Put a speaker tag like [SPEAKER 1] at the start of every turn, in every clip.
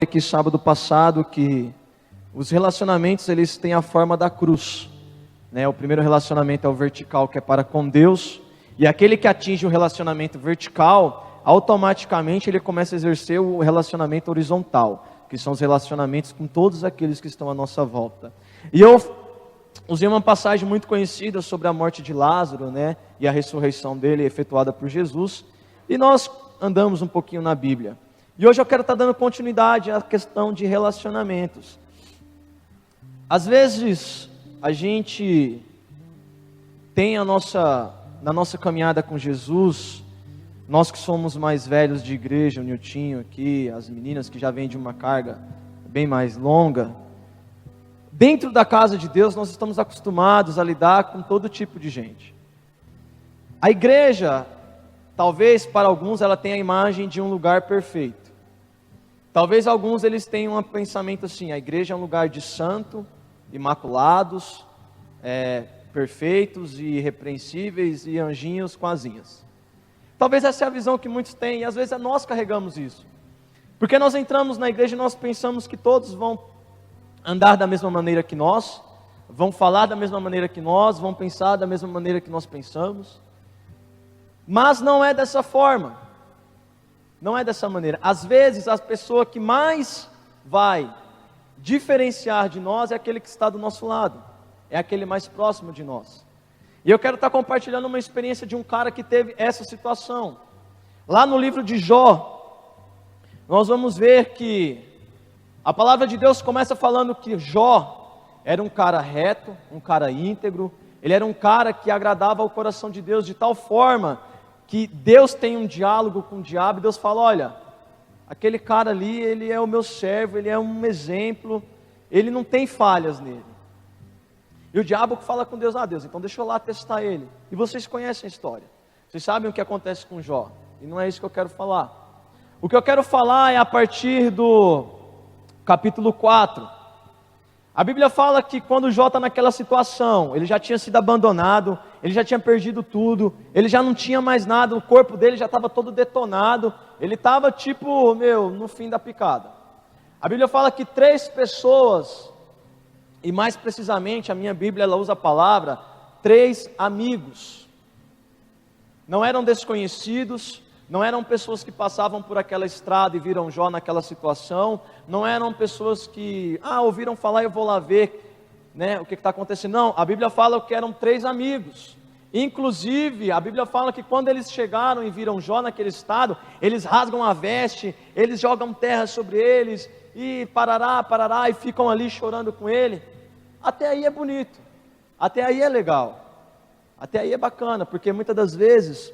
[SPEAKER 1] aqui sábado passado que os relacionamentos eles têm a forma da cruz, né? O primeiro relacionamento é o vertical, que é para com Deus, e aquele que atinge o relacionamento vertical, automaticamente ele começa a exercer o relacionamento horizontal, que são os relacionamentos com todos aqueles que estão à nossa volta. E eu usei uma passagem muito conhecida sobre a morte de Lázaro, né? E a ressurreição dele efetuada por Jesus, e nós andamos um pouquinho na Bíblia. E hoje eu quero estar dando continuidade à questão de relacionamentos. Às vezes, a gente tem na nossa caminhada com Jesus, nós que somos mais velhos de igreja, o Niltinho aqui, as meninas que já vêm de uma carga bem mais longa, dentro da casa de Deus nós estamos acostumados a lidar com todo tipo de gente. A igreja, talvez para alguns ela tenha a imagem de um lugar perfeito. Talvez alguns eles tenham um pensamento assim: a igreja é um lugar de santo, imaculados, perfeitos e irrepreensíveis e anjinhos com asinhas. Talvez essa é a visão que muitos têm, e às vezes nós carregamos isso. Porque nós entramos na igreja e nós pensamos que todos vão andar da mesma maneira que nós, vão falar da mesma maneira que nós, vão pensar da mesma maneira que nós pensamos. Mas não é dessa forma. Não é dessa maneira. Às vezes a pessoa que mais vai diferenciar de nós é aquele que está do nosso lado, é aquele mais próximo de nós. E eu quero estar compartilhando uma experiência de um cara que teve essa situação. Lá no livro de Jó, nós vamos ver que a palavra de Deus começa falando que Jó era um cara reto, um cara íntegro, ele era um cara que agradava ao coração de Deus de tal forma que Deus tem um diálogo com o diabo, e Deus fala: olha, aquele cara ali, ele é o meu servo, ele é um exemplo, ele não tem falhas nele. E o diabo fala com Deus: ah, Deus, então deixa eu lá testar ele. E vocês conhecem a história, vocês sabem o que acontece com Jó, e não é isso que eu quero falar. O que eu quero falar é a partir do capítulo 4. A Bíblia fala que quando Jó está naquela situação, ele já tinha sido abandonado, ele já tinha perdido tudo, ele já não tinha mais nada, o corpo dele já estava todo detonado, ele estava tipo, no fim da picada. A Bíblia fala que 3 pessoas, e mais precisamente a minha Bíblia ela usa a palavra 3 amigos, não eram desconhecidos, não eram pessoas que passavam por aquela estrada e viram Jó naquela situação, não eram pessoas que, ouviram falar, eu vou lá ver, né, o que está acontecendo. Não, a Bíblia fala que eram 3 amigos. Inclusive, a Bíblia fala que quando eles chegaram e viram Jó naquele estado, eles rasgam a veste, eles jogam terra sobre eles, e parará, e ficam ali chorando com ele. Até aí é bonito, até aí é legal, até aí é bacana, porque muitas das vezes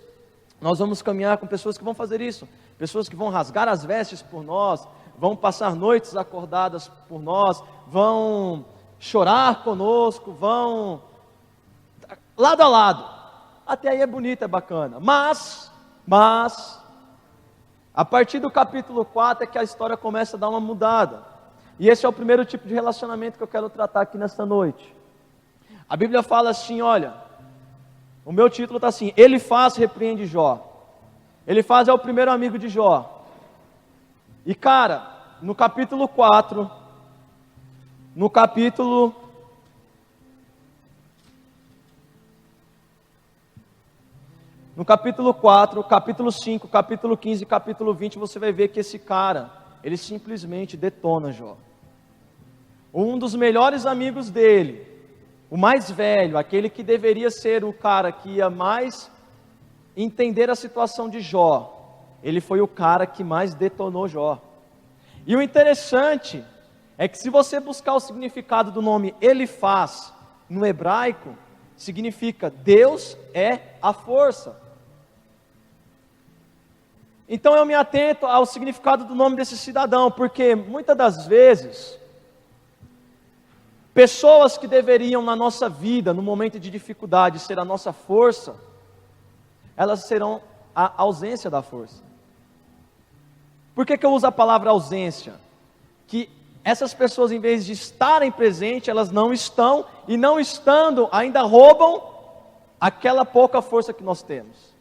[SPEAKER 1] nós vamos caminhar com pessoas que vão fazer isso, pessoas que vão rasgar as vestes por nós, vão passar noites acordadas por nós, vão chorar conosco, vão lado a lado. Até aí é bonito, é bacana. Mas a partir do capítulo 4 é que a história começa a dar uma mudada. E esse é o primeiro tipo de relacionamento que eu quero tratar aqui nesta noite. A Bíblia fala assim, olha, o meu título está assim: Elifaz repreende Jó. Elifaz é o primeiro amigo de Jó. E cara, no capítulo 4, no capítulo 4, capítulo 5, capítulo 15 e capítulo 20, você vai ver que esse cara, ele simplesmente detona Jó. Um dos melhores amigos dele, o mais velho, aquele que deveria ser o cara que ia mais entender a situação de Jó, ele foi o cara que mais detonou Jó. E o interessante é que se você buscar o significado do nome Elifaz no hebraico, significa Deus é a força. Então eu me atento ao significado do nome desse cidadão, porque muitas das vezes pessoas que deveriam na nossa vida, no momento de dificuldade, ser a nossa força, elas serão a ausência da força. Por que eu uso a palavra ausência? Que essas pessoas, em vez de estarem presentes, elas não estão, e não estando, ainda roubam aquela pouca força que nós temos.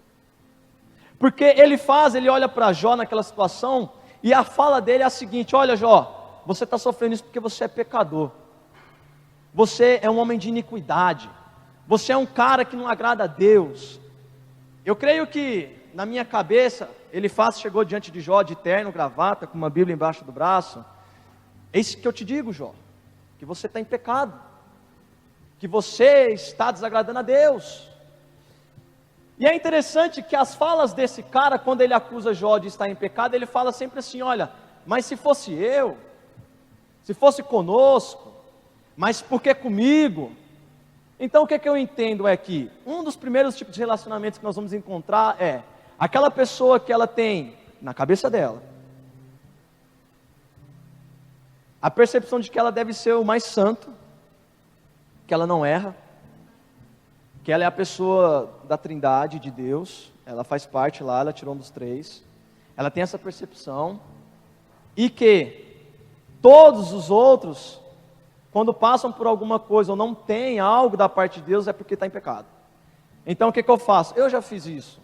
[SPEAKER 1] Porque ele olha para Jó naquela situação, E a fala dele é a seguinte: olha Jó, você está sofrendo isso porque você é pecador. Você é um homem de iniquidade. Você é um cara que não agrada a Deus. Eu creio que, na minha cabeça, Elifaz chegou diante de Jó de terno, gravata, com uma Bíblia embaixo do braço. Eis que eu te digo, Jó, que você está em pecado, que você está desagradando a Deus. E é interessante que as falas desse cara, quando ele acusa Jó de estar em pecado, ele fala sempre assim: olha, mas se fosse eu, se fosse conosco, mas por que comigo? Então o que eu entendo é que um dos primeiros tipos de relacionamentos que nós vamos encontrar é aquela pessoa que ela tem na cabeça dela a percepção de que ela deve ser o mais santo, que ela não erra, que ela é a pessoa da trindade de Deus, ela faz parte lá, ela tirou um dos três, ela tem essa percepção, e que todos os outros, quando passam por alguma coisa ou não tem algo da parte de Deus, é porque está em pecado. Então o que eu faço? Eu já fiz isso.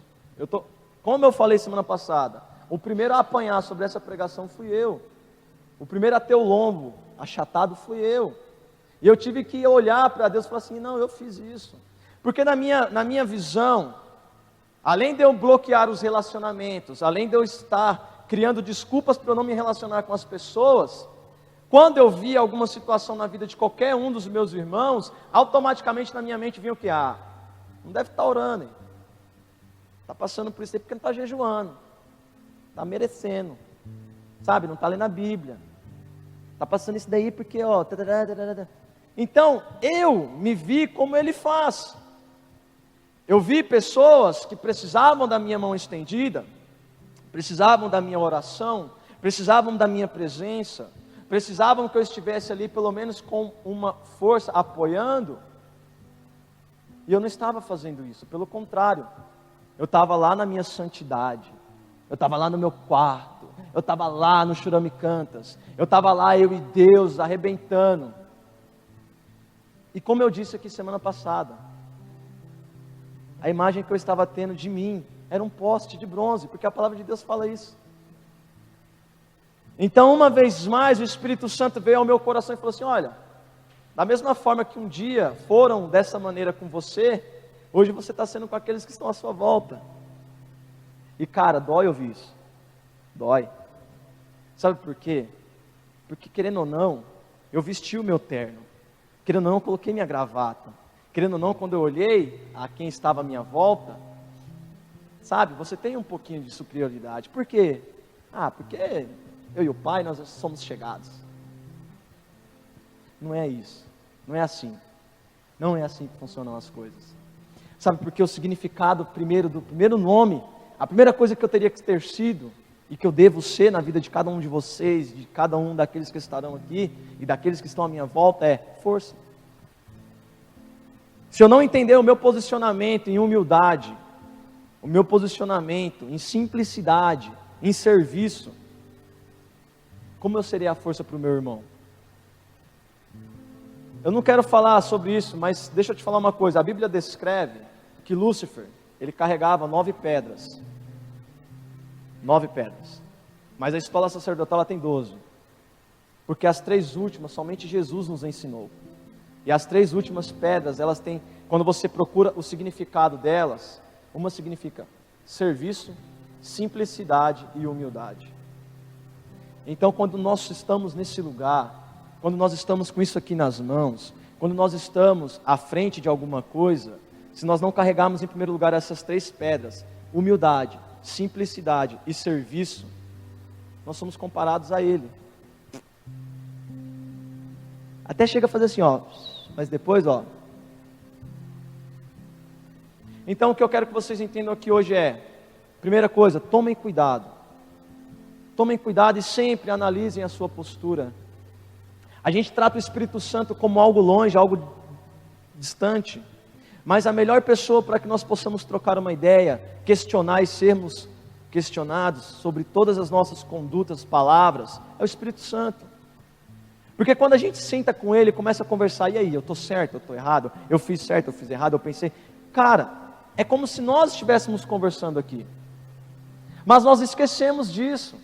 [SPEAKER 1] Como eu falei semana passada, o primeiro a apanhar sobre essa pregação fui eu. O primeiro a ter o lombo achatado fui eu. E eu tive que olhar para Deus e falar assim: não, eu fiz isso. Porque na minha visão, além de eu bloquear os relacionamentos, além de eu estar criando desculpas para eu não me relacionar com as pessoas, quando eu via alguma situação na vida de qualquer um dos meus irmãos, automaticamente na minha mente vinha o que? Não deve estar orando, está passando por isso aí porque não está jejuando, está merecendo, sabe, não está lendo a Bíblia, está passando isso daí porque, Então, eu me vi como ele faz. Eu vi pessoas que precisavam da minha mão estendida, precisavam da minha oração, precisavam da minha presença, precisavam que eu estivesse ali pelo menos com uma força apoiando, e eu não estava fazendo isso, pelo contrário, eu estava lá na minha santidade, eu estava lá no meu quarto, eu estava lá no Churamicantas, eu estava lá eu e Deus arrebentando. E como eu disse aqui semana passada, a imagem que eu estava tendo de mim era um poste de bronze, porque a palavra de Deus fala isso. Então, uma vez mais, o Espírito Santo veio ao meu coração e falou assim: olha, da mesma forma que um dia foram dessa maneira com você, hoje você está sendo com aqueles que estão à sua volta. E cara, dói ouvir isso, dói. Sabe por quê? Porque querendo ou não, eu vesti o meu terno, querendo ou não, eu coloquei minha gravata, querendo ou não, quando eu olhei a quem estava à minha volta, sabe, você tem um pouquinho de superioridade. Por quê? Porque eu e o pai, nós somos chegados. Não é isso, não é assim. Não é assim que funcionam as coisas. Sabe, porque o significado do primeiro nome, a primeira coisa que eu teria que ter sido, e que eu devo ser na vida de cada um de vocês, de cada um daqueles que estarão aqui, e daqueles que estão à minha volta, é força. Se eu não entender o meu posicionamento em humildade, o meu posicionamento em simplicidade, em serviço, como eu serei a força para o meu irmão? Eu não quero falar sobre isso, mas deixa eu te falar uma coisa. A Bíblia descreve que Lúcifer, ele carregava 9 pedras. 9 pedras. Mas a escola sacerdotal ela tem 12. Porque as 3 últimas, somente Jesus nos ensinou. E as 3 últimas pedras, elas têm, quando você procura o significado delas, uma significa serviço, simplicidade e humildade. Então, quando nós estamos nesse lugar, quando nós estamos com isso aqui nas mãos, quando nós estamos à frente de alguma coisa, se nós não carregarmos em primeiro lugar essas 3 pedras, humildade, simplicidade e serviço, nós somos comparados a Ele. Até chega a fazer assim, mas depois, Então, o que eu quero que vocês entendam aqui hoje é, primeira coisa, tomem cuidado. Tomem cuidado e sempre analisem a sua postura. A gente trata o Espírito Santo como algo longe, algo distante. Mas a melhor pessoa para que nós possamos trocar uma ideia, questionar e sermos questionados sobre todas as nossas condutas, palavras, é o Espírito Santo. Porque quando a gente senta com Ele, começa a conversar, e aí, eu estou certo, eu estou errado, eu fiz certo, eu fiz errado, eu pensei, cara, é como se nós estivéssemos conversando aqui. Mas nós esquecemos disso.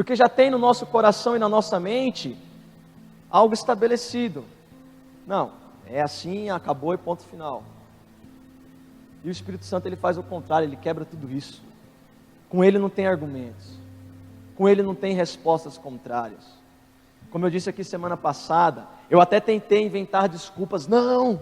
[SPEAKER 1] Porque já tem no nosso coração e na nossa mente algo estabelecido. Não, é assim, acabou e ponto final. E o Espírito Santo, ele faz o contrário, ele quebra tudo isso. Com ele não tem argumentos. Com ele não tem respostas contrárias. Como eu disse aqui semana passada, eu até tentei inventar desculpas. Não,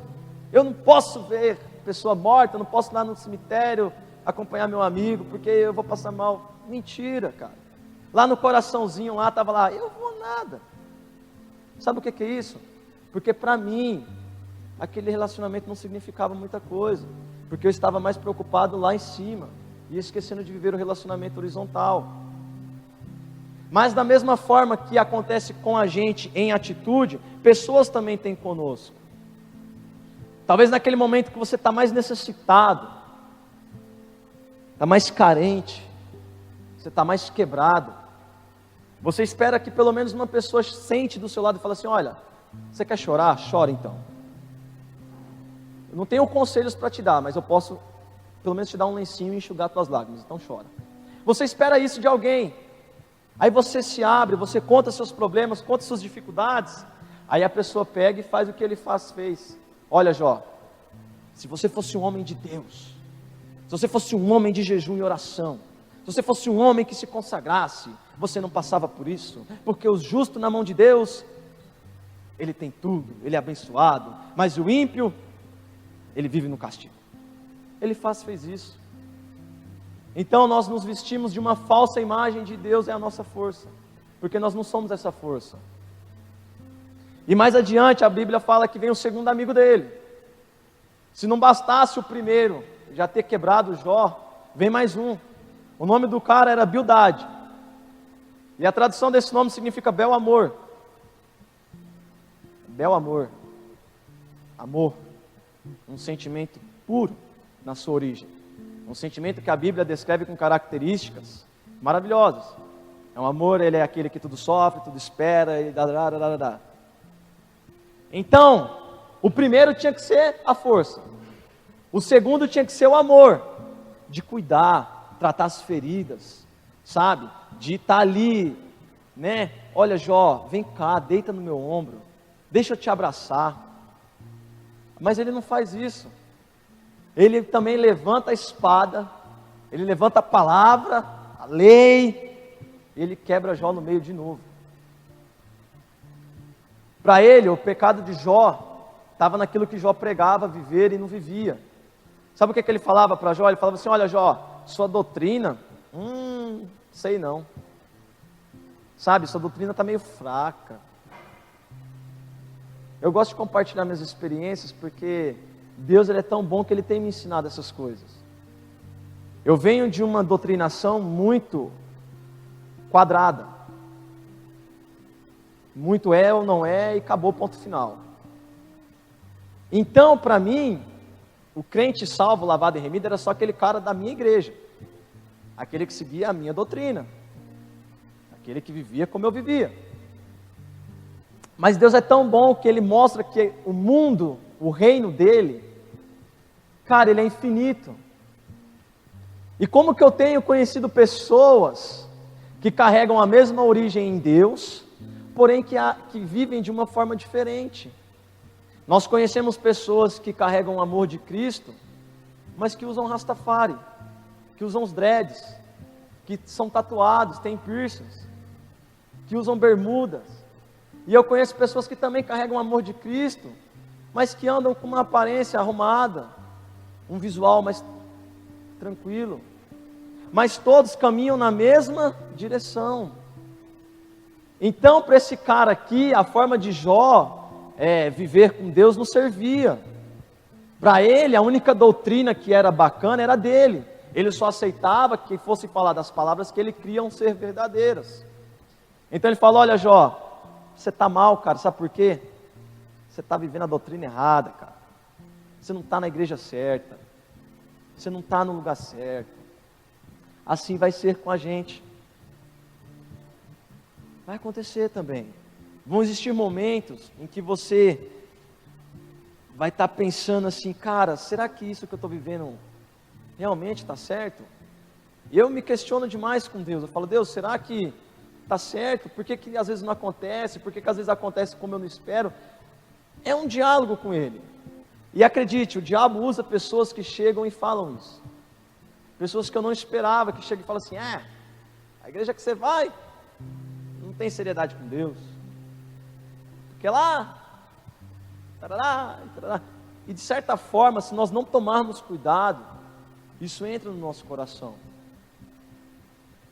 [SPEAKER 1] eu não posso ver pessoa morta, eu não posso ir lá no cemitério acompanhar meu amigo, porque eu vou passar mal. Mentira, cara. Lá no coraçãozinho, lá estava lá, eu vou nada. Sabe o que é isso? Porque para mim, aquele relacionamento não significava muita coisa. Porque eu estava mais preocupado lá em cima, e esquecendo de viver o relacionamento horizontal. Mas da mesma forma que acontece com a gente em atitude, pessoas também têm conosco. Talvez naquele momento que você está mais necessitado, está mais carente, você está mais quebrado, você espera que pelo menos uma pessoa sente do seu lado e fala assim: olha, você quer chorar? Chora então. Eu não tenho conselhos para te dar, mas eu posso pelo menos te dar um lencinho e enxugar tuas lágrimas, então chora. Você espera isso de alguém. Aí você se abre, você conta seus problemas, conta suas dificuldades. Aí a pessoa pega e faz o que ele fez. Olha, Jó, se você fosse um homem de Deus, se você fosse um homem de jejum e oração, se você fosse um homem que se consagrasse, você não passava por isso, porque o justo na mão de Deus, ele tem tudo, ele é abençoado, mas o ímpio, ele vive no castigo. Ele fez isso. Então nós nos vestimos de uma falsa imagem de Deus, é a nossa força, porque nós não somos essa força. E mais adiante a Bíblia fala que vem o segundo amigo dele. Se não bastasse o primeiro já ter quebrado Jó, vem mais um. O nome do cara era Bildade, e a tradução desse nome significa bel amor. Bel amor, amor, um sentimento puro na sua origem. Um sentimento que a Bíblia descreve com características maravilhosas. É um amor, ele é aquele que tudo sofre, tudo espera, e dá. Então, o primeiro tinha que ser a força. O segundo tinha que ser o amor, de cuidar, tratar as feridas, sabe? De estar ali, né? Olha, Jó, vem cá, deita no meu ombro, deixa eu te abraçar. Mas ele não faz isso. Ele também levanta a espada, ele levanta a palavra, a lei, ele quebra Jó no meio de novo. Para ele, o pecado de Jó estava naquilo que Jó pregava viver e não vivia. Sabe o que ele falava para Jó? Ele falava assim: olha, Jó, sua doutrina, sei não. Sabe, sua doutrina está meio fraca. Eu gosto de compartilhar minhas experiências porque Deus, ele é tão bom que Ele tem me ensinado essas coisas. Eu venho de uma doutrinação muito quadrada. Muito é ou não é e acabou, ponto final. Então, para mim, o crente salvo, lavado e remido era só aquele cara da minha igreja. Aquele que seguia a minha doutrina. Aquele que vivia como eu vivia. Mas Deus é tão bom que Ele mostra que o mundo, o reino dEle, cara, ele é infinito. E como que eu tenho conhecido pessoas que carregam a mesma origem em Deus, porém que vivem de uma forma diferente. Nós conhecemos pessoas que carregam o amor de Cristo, mas que usam Rastafari, que usam os dreads, que são tatuados, têm piercings, que usam bermudas. E eu conheço pessoas que também carregam o amor de Cristo, mas que andam com uma aparência arrumada, um visual mais tranquilo, mas todos caminham na mesma direção. Então, para esse cara aqui, a forma de Jó viver com Deus não servia. Para ele, a única doutrina que era bacana era dele. Ele só aceitava que fosse falar das palavras que ele criam ser verdadeiras. Então ele falou: olha, Jó, você está mal, cara, sabe por quê? Você está vivendo a doutrina errada, cara. Você não está na igreja certa. Você não está no lugar certo. Assim vai ser com a gente. Vai acontecer também. Vão existir momentos em que você vai estar pensando assim: cara, será que isso que eu estou vivendo realmente está certo? E eu me questiono demais com Deus. Eu falo: Deus, será que está certo? Por que que às vezes não acontece? Por que que às vezes acontece como eu não espero? É um diálogo com Ele. E acredite, o diabo usa pessoas que chegam e falam isso. Pessoas que eu não esperava, que chegam e falam assim, a igreja que você vai, não tem seriedade com Deus. Porque lá, tarará, tarará. E de certa forma, se nós não tomarmos cuidado, isso entra no nosso coração.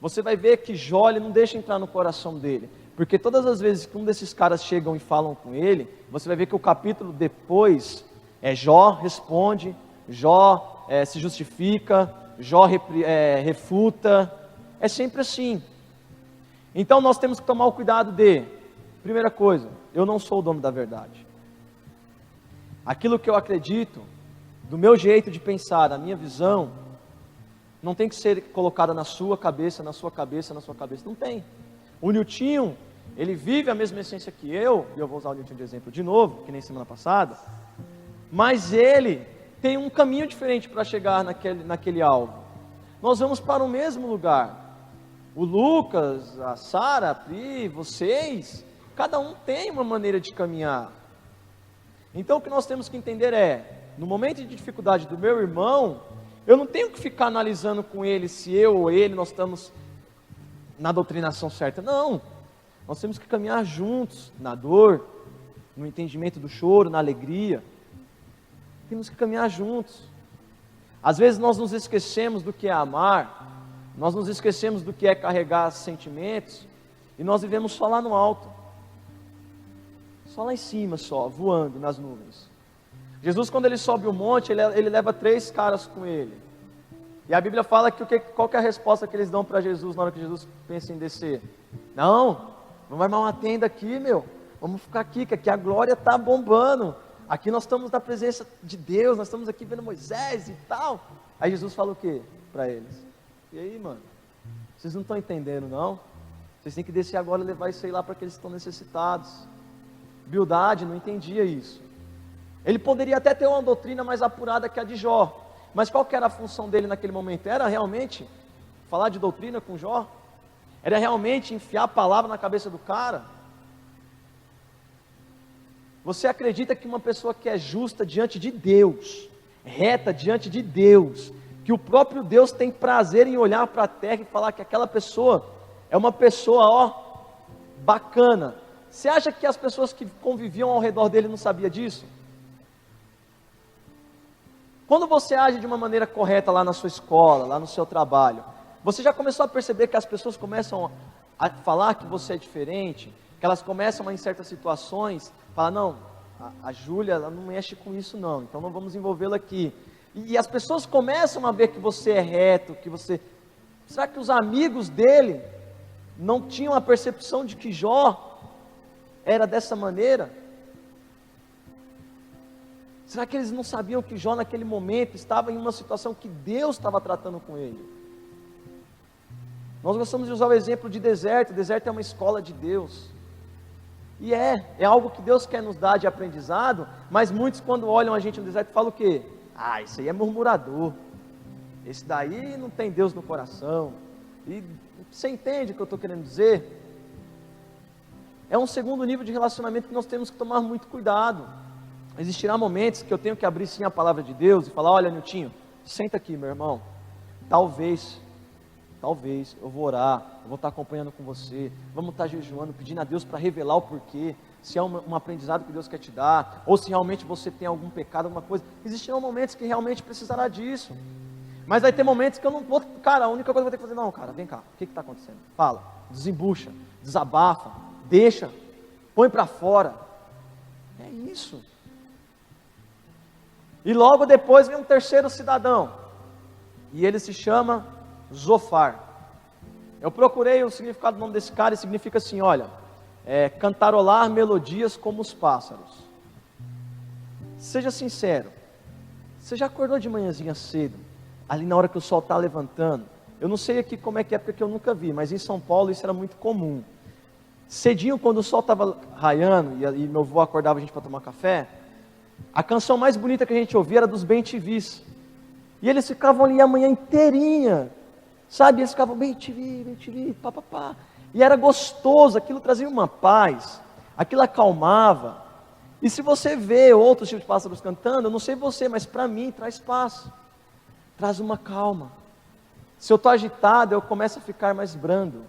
[SPEAKER 1] Você vai ver que Jó, ele não deixa entrar no coração dele. Porque todas as vezes que um desses caras chegam e falam com ele, você vai ver que o capítulo depois, Jó responde, Jó se justifica, Jó refuta. É sempre assim. Então nós temos que tomar o cuidado primeira coisa, eu não sou o dono da verdade. Aquilo que eu acredito, do meu jeito de pensar, da minha visão, não tem que ser colocada na sua cabeça, na sua cabeça, na sua cabeça. Não tem. O Niltinho, ele vive a mesma essência que eu, e eu vou usar o Niltinho de exemplo de novo, que nem semana passada, mas ele tem um caminho diferente para chegar naquele alvo. Nós vamos para o mesmo lugar. O Lucas, a Sara, a Pri, vocês, cada um tem uma maneira de caminhar. Então o que nós temos que entender no momento de dificuldade do meu irmão, eu não tenho que ficar analisando com ele se eu ou ele nós estamos na doutrinação certa. Não, nós temos que caminhar juntos, na dor, no entendimento do choro, na alegria. Temos que caminhar juntos. Às vezes nós nos esquecemos do que é amar, nós nos esquecemos do que é carregar sentimentos, e nós vivemos só lá no alto, só lá em cima, voando nas nuvens. Jesus, quando ele sobe o monte, ele leva 3 caras com ele, e a Bíblia fala que qual que é a resposta que eles dão para Jesus, na hora que Jesus pensa em descer? Não, vamos armar uma tenda aqui, vamos ficar aqui, que aqui a glória está bombando, aqui nós estamos na presença de Deus, nós estamos aqui vendo Moisés e tal. Aí Jesus fala o que para eles? E aí, mano, vocês não estão entendendo não? Vocês têm que descer agora e levar isso aí lá para aqueles que estão necessitados. Bildade não entendia isso. Ele poderia até ter uma doutrina mais apurada que a de Jó, mas qual que era a função dele naquele momento? Era realmente falar de doutrina com Jó? Era realmente enfiar a palavra na cabeça do cara? Você acredita que uma pessoa que é justa diante de Deus, reta diante de Deus, que o próprio Deus tem prazer em olhar para a terra e falar que aquela pessoa é uma pessoa, bacana? Você acha que as pessoas que conviviam ao redor dele não sabiam disso? Quando você age de uma maneira correta lá na sua escola, lá no seu trabalho, você já começou a perceber que as pessoas começam a falar que você é diferente, que elas começam a, em certas situações, falar, não, a Júlia, ela não mexe com isso não, então não vamos envolvê-la aqui. E as pessoas começam a ver que você é reto, que você... Será que os amigos dele não tinham a percepção de que Jó era dessa maneira? Será que eles não sabiam que Jó naquele momento estava em uma situação que Deus estava tratando com ele? Nós gostamos de usar o exemplo de deserto. O deserto é uma escola de Deus. E é algo que Deus quer nos dar de aprendizado, mas muitos quando olham a gente no deserto falam o quê? Isso aí é murmurador, esse daí não tem Deus no coração. E você entende o que eu estou querendo dizer? É um segundo nível de relacionamento que nós temos que tomar muito cuidado. Existirá momentos que eu tenho que abrir sim a palavra de Deus e falar, olha Niltinho, senta aqui meu irmão, talvez eu vou orar, eu vou estar acompanhando com você, vamos estar jejuando, pedindo a Deus para revelar o porquê, se é um aprendizado que Deus quer te dar, ou se realmente você tem algum pecado, alguma coisa. Existirão momentos que realmente precisará disso, mas vai ter momentos que eu não vou, cara, a única coisa que eu vou ter que fazer, não cara, vem cá, o que está acontecendo? Fala, desembucha, desabafa, deixa, põe para fora, é isso. E logo depois vem um terceiro cidadão, e ele se chama Zofar. Eu procurei o significado do nome desse cara, e significa assim, olha, cantarolar melodias como os pássaros. Seja sincero, você já acordou de manhãzinha cedo, ali na hora que o sol está levantando? Eu não sei aqui como é que é, porque eu nunca vi, mas em São Paulo isso era muito comum. Cedinho, quando o sol estava raiando, e meu avô acordava a gente para tomar café, a canção mais bonita que a gente ouvia era dos Bem-te-vis. E eles ficavam ali a manhã inteirinha, sabe? Eles ficavam bem-te-vi, papapá. E era gostoso, aquilo trazia uma paz, aquilo acalmava. E se você vê outros tipos de pássaros cantando, eu não sei você, mas para mim traz paz, traz uma calma. Se eu estou agitado, eu começo a ficar mais brando.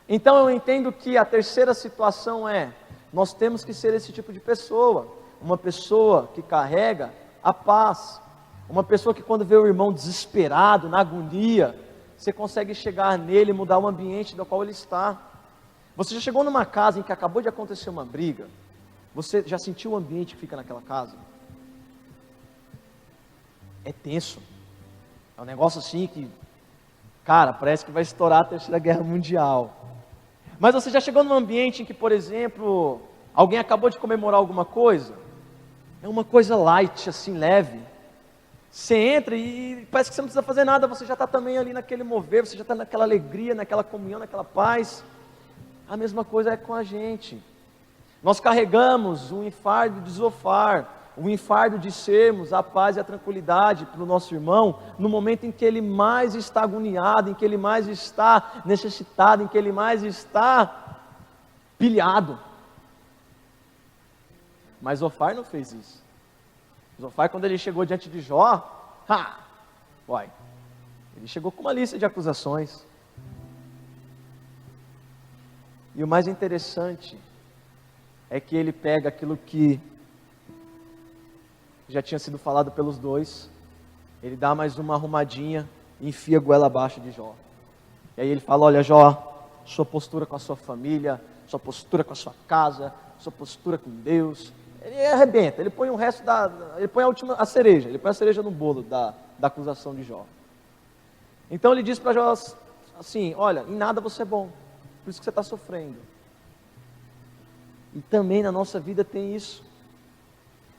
[SPEAKER 1] Então eu entendo que a terceira situação é, nós temos que ser esse tipo de pessoa, uma pessoa que carrega a paz, uma pessoa que quando vê o irmão desesperado, na agonia, você consegue chegar nele e mudar o ambiente do qual ele está. Você já chegou numa casa em que acabou de acontecer uma briga? Você já sentiu o ambiente que fica naquela casa? É tenso. É um negócio assim que, cara, parece que vai estourar a Terceira Guerra Mundial. Mas você já chegou num ambiente em que, por exemplo, alguém acabou de comemorar alguma coisa? É uma coisa light, assim, leve. Você entra e parece que você não precisa fazer nada, você já está também ali naquele mover, você já está naquela alegria, naquela comunhão, naquela paz. A mesma coisa é com a gente. Nós carregamos um enfardo de Zofar, um enfardo de sermos a paz e a tranquilidade para o nosso irmão, no momento em que ele mais está agoniado, em que ele mais está necessitado, em que ele mais está pilhado. Mas Zofar não fez isso. Zofar, quando ele chegou diante de Jó, ele chegou com uma lista de acusações. E o mais interessante é que ele pega aquilo que já tinha sido falado pelos dois, ele dá mais uma arrumadinha e enfia a goela abaixo de Jó. E aí ele fala: olha, Jó, sua postura com a sua família, sua postura com a sua casa, sua postura com Deus. Ele arrebenta, ele põe o resto ele põe a cereja, ele põe a cereja no bolo da acusação de Jó. Então ele diz para Jó assim: olha, em nada você é bom, por isso que você está sofrendo. E também na nossa vida tem isso.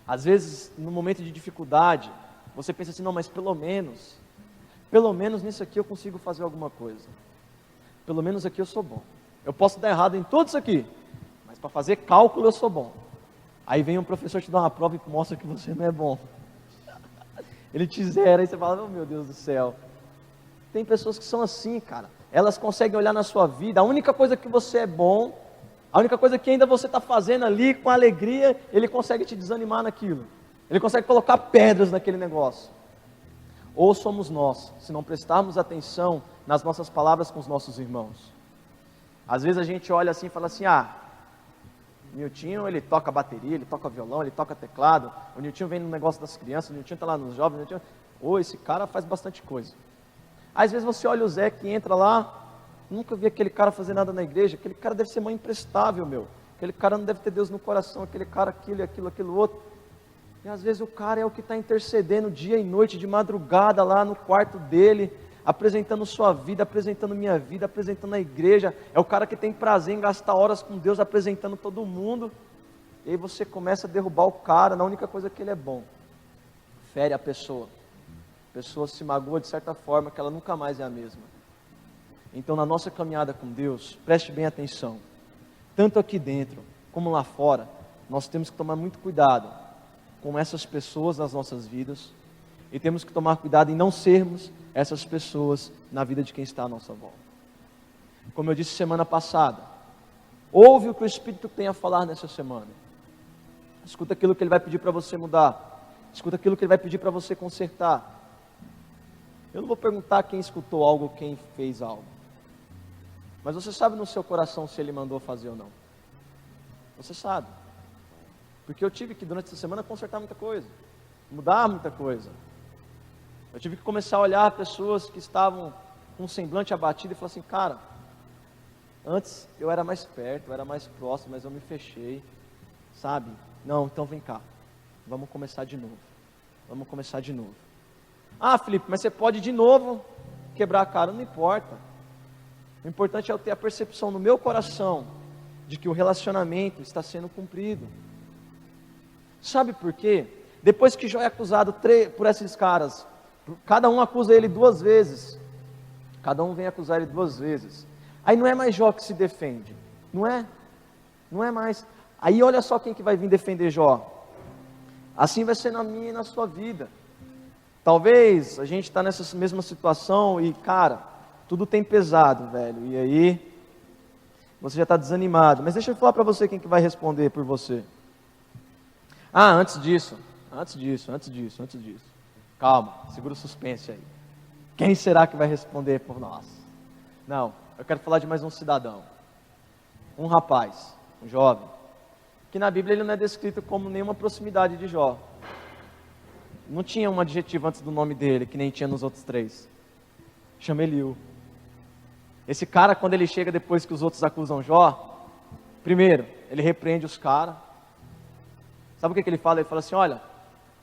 [SPEAKER 1] Às vezes, no momento de dificuldade, você pensa assim: não, mas pelo menos nisso aqui eu consigo fazer alguma coisa. Pelo menos aqui eu sou bom. Eu posso dar errado em tudo isso aqui, mas para fazer cálculo eu sou bom. Aí vem um professor te dar uma prova e mostra que você não é bom. Ele te zera, aí você fala: oh, meu Deus do céu. Tem pessoas que são assim, cara. Elas conseguem olhar na sua vida, a única coisa que você é bom, a única coisa que ainda você está fazendo ali com alegria, ele consegue te desanimar naquilo. Ele consegue colocar pedras naquele negócio. Ou somos nós, se não prestarmos atenção nas nossas palavras com os nossos irmãos. Às vezes a gente olha assim e fala assim: o Niltinho, ele toca bateria, ele toca violão, ele toca teclado, o Niltinho vem no negócio das crianças, o Niltinho está lá nos jovens, esse cara faz bastante coisa. Às vezes você olha o Zé que entra lá, nunca vi aquele cara fazer nada na igreja, aquele cara deve ser mãe imprestável, aquele cara não deve ter Deus no coração, aquele cara aquilo outro. E às vezes o cara é o que está intercedendo dia e noite, de madrugada lá no quarto dele, apresentando sua vida, apresentando minha vida, apresentando a igreja. É o cara que tem prazer em gastar horas com Deus, apresentando todo mundo. E aí você começa a derrubar o cara na única coisa que ele é bom. Fere a pessoa. A pessoa se magoa de certa forma que ela nunca mais é a mesma. Então, na nossa caminhada com Deus, preste bem atenção. Tanto aqui dentro como lá fora, nós temos que tomar muito cuidado com essas pessoas nas nossas vidas. E temos que tomar cuidado em não sermos essas pessoas na vida de quem está à nossa volta. Como eu disse semana passada, ouve o que o Espírito tem a falar nessa semana. Escuta aquilo que Ele vai pedir para você mudar. Escuta aquilo que Ele vai pedir para você consertar. Eu não vou perguntar quem escutou algo ou quem fez algo. Mas você sabe no seu coração se Ele mandou fazer ou não. Você sabe. Porque eu tive que durante essa semana consertar muita coisa. Mudar muita coisa. Eu tive que começar a olhar pessoas que estavam com um semblante abatido e falar assim: cara, antes eu era mais perto, eu era mais próximo, mas eu me fechei, sabe? Não, então vem cá, vamos começar de novo. Vamos começar de novo. Felipe, mas você pode de novo quebrar a cara, não importa. O importante é eu ter a percepção no meu coração de que o relacionamento está sendo cumprido. Sabe por quê? Depois que Jó é acusado por esses caras, cada um acusa ele 2 vezes. Cada um vem acusar ele 2 vezes. Aí não é mais Jó que se defende. Não é? Não é mais. Aí olha só quem que vai vir defender Jó. Assim vai ser na minha e na sua vida. Talvez a gente está nessa mesma situação e, cara, tudo tem pesado, velho. E aí, você já está desanimado. Mas deixa eu falar para você quem que vai responder por você. Ah, antes disso. Calma, segura o suspense aí. Quem será que vai responder por nós? Não, eu quero falar de mais um cidadão. Um rapaz, um jovem, que na Bíblia ele não é descrito como nenhuma proximidade de Jó. Não tinha um adjetivo antes do nome dele, que nem tinha nos outros 3. Chama Eliú. Esse cara, quando ele chega depois que os outros acusam Jó, primeiro, ele repreende os caras. Sabe o que ele fala? Ele fala assim, olha,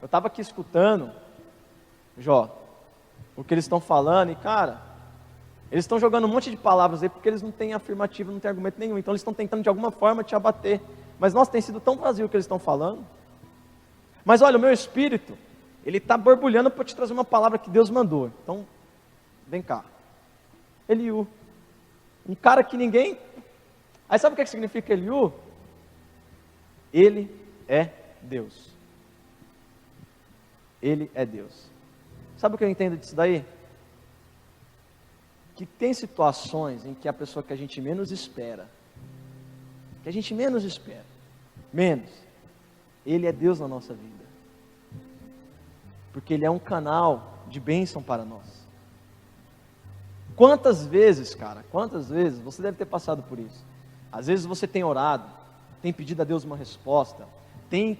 [SPEAKER 1] eu estava aqui escutando, Jó, o que eles estão falando, e cara, eles estão jogando um monte de palavras aí, porque eles não têm afirmativo, não têm argumento nenhum, então eles estão tentando de alguma forma te abater, mas nossa, tem sido tão vazio o que eles estão falando. Mas olha, o meu espírito, ele está borbulhando para te trazer uma palavra que Deus mandou, então, vem cá. Eliú, um cara que ninguém... Aí sabe o que significa Eliú? Ele é Deus. Ele é Deus. Sabe o que eu entendo disso daí? Que tem situações em que a pessoa que a gente menos espera, ele é Deus na nossa vida. Porque ele é um canal de bênção para nós. Quantas vezes você deve ter passado por isso? Às vezes você tem orado, tem pedido a Deus uma resposta, tem,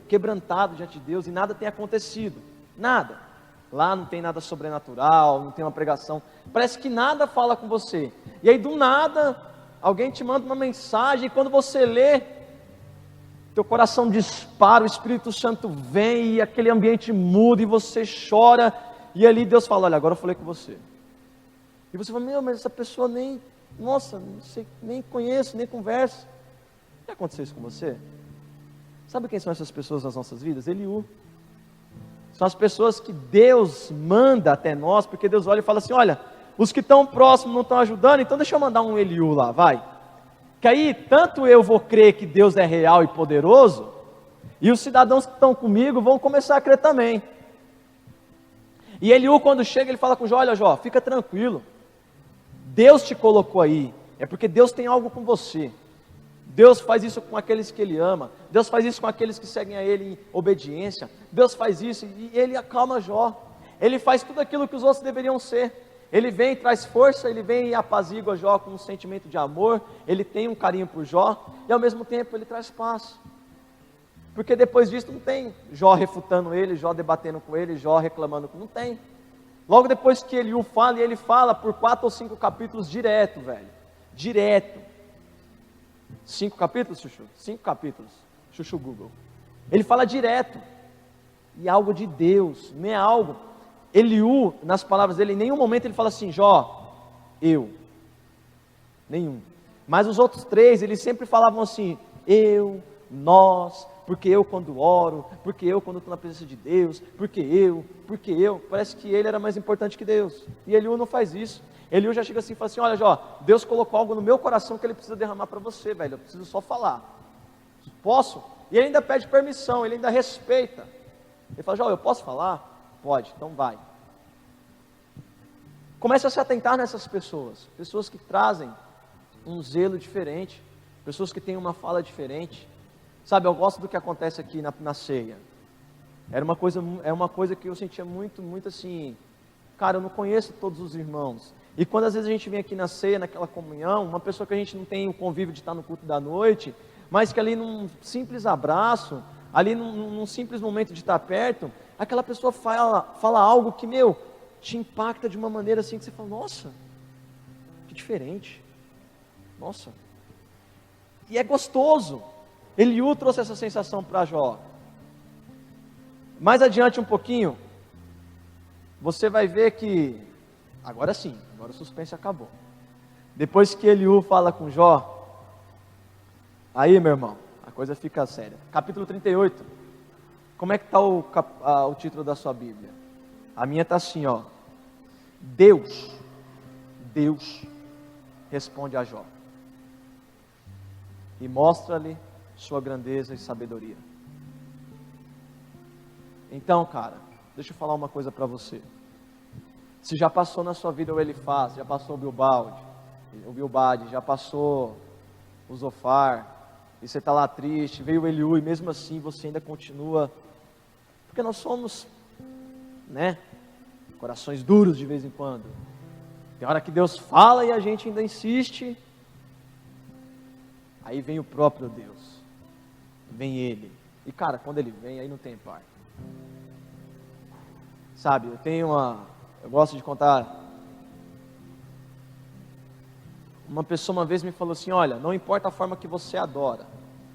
[SPEAKER 1] quebrantado diante de Deus e nada tem acontecido. Nada. Lá não tem nada sobrenatural, não tem uma pregação. Parece que nada fala com você. E aí do nada, alguém te manda uma mensagem e quando você lê, teu coração dispara, o Espírito Santo vem e aquele ambiente muda e você chora. E ali Deus fala, olha, agora eu falei com você. E você fala, mas essa pessoa nem conheço, nem converso. Já aconteceu isso com você? Sabe quem são essas pessoas nas nossas vidas? Eliú. São as pessoas que Deus manda até nós, porque Deus olha e fala assim, olha, os que estão próximos não estão ajudando, então deixa eu mandar um Eliú lá, vai. Que aí, tanto eu vou crer que Deus é real e poderoso, e os cidadãos que estão comigo vão começar a crer também. E Eliú, quando chega, ele fala com Jó, olha Jó, fica tranquilo, Deus te colocou aí, é porque Deus tem algo com você. Deus faz isso com aqueles que Ele ama, Deus faz isso com aqueles que seguem a Ele em obediência, Deus faz isso e Ele acalma Jó, Ele faz tudo aquilo que os outros deveriam ser, Ele vem e traz força, Ele vem e apazigua Jó com um sentimento de amor, Ele tem um carinho por Jó, e ao mesmo tempo Ele traz paz, porque depois disso não tem Jó refutando Ele, Jó debatendo com Ele, Jó reclamando com Ele, não tem. Logo depois que Eliú fala, e ele fala por 4 ou 5 capítulos direto, direto. 5 capítulos, Chuchu? 5 capítulos, Chuchu Google. Ele fala direto, e algo de Deus, não é algo. Eliú, nas palavras dele, em nenhum momento ele fala assim, Jó, eu. Nenhum. Mas os outros 3, eles sempre falavam assim, eu, nós, porque eu quando oro, porque eu quando estou na presença de Deus, porque eu. Parece que ele era mais importante que Deus. E Eliú não faz isso. Eliú já chega assim e fala assim, olha Jó, Deus colocou algo no meu coração que Ele precisa derramar para você, velho, eu preciso só falar. Posso? E ele ainda pede permissão, ele ainda respeita. Ele fala, Jó, eu posso falar? Pode, então vai. Comece a se atentar nessas pessoas que trazem um zelo diferente, pessoas que têm uma fala diferente. Sabe, eu gosto do que acontece aqui na ceia. É uma coisa que eu sentia muito assim, cara, eu não conheço todos os irmãos. E quando às vezes a gente vem aqui na ceia, naquela comunhão, uma pessoa que a gente não tem o convívio de estar no culto da noite, mas que ali num simples abraço, ali num simples momento de estar perto, aquela pessoa fala algo que, te impacta de uma maneira assim que você fala, nossa, que diferente, nossa. E é gostoso. Eliú trouxe essa sensação para Jó. Mais adiante um pouquinho, você vai ver que, agora sim, agora o suspense acabou. Depois que Eliú fala com Jó, aí meu irmão, a coisa fica séria. Capítulo 38, como é que está o título da sua Bíblia? A minha está assim, ó. Deus responde a Jó e mostra-lhe sua grandeza e sabedoria. Então, cara, deixa eu falar uma coisa para você. Se já passou na sua vida o Elifaz, já passou o Bilbalde, o Bilbade, já passou o Zofar, e você está lá triste, veio o Eliú, e mesmo assim você ainda continua, porque nós somos, né, corações duros de vez em quando. Tem hora que Deus fala e a gente ainda insiste. Aí vem o próprio Deus, vem Ele, e cara, quando Ele vem, aí não tem par. Sabe, eu gosto de contar. Uma pessoa uma vez me falou assim: olha, não importa a forma que você adora,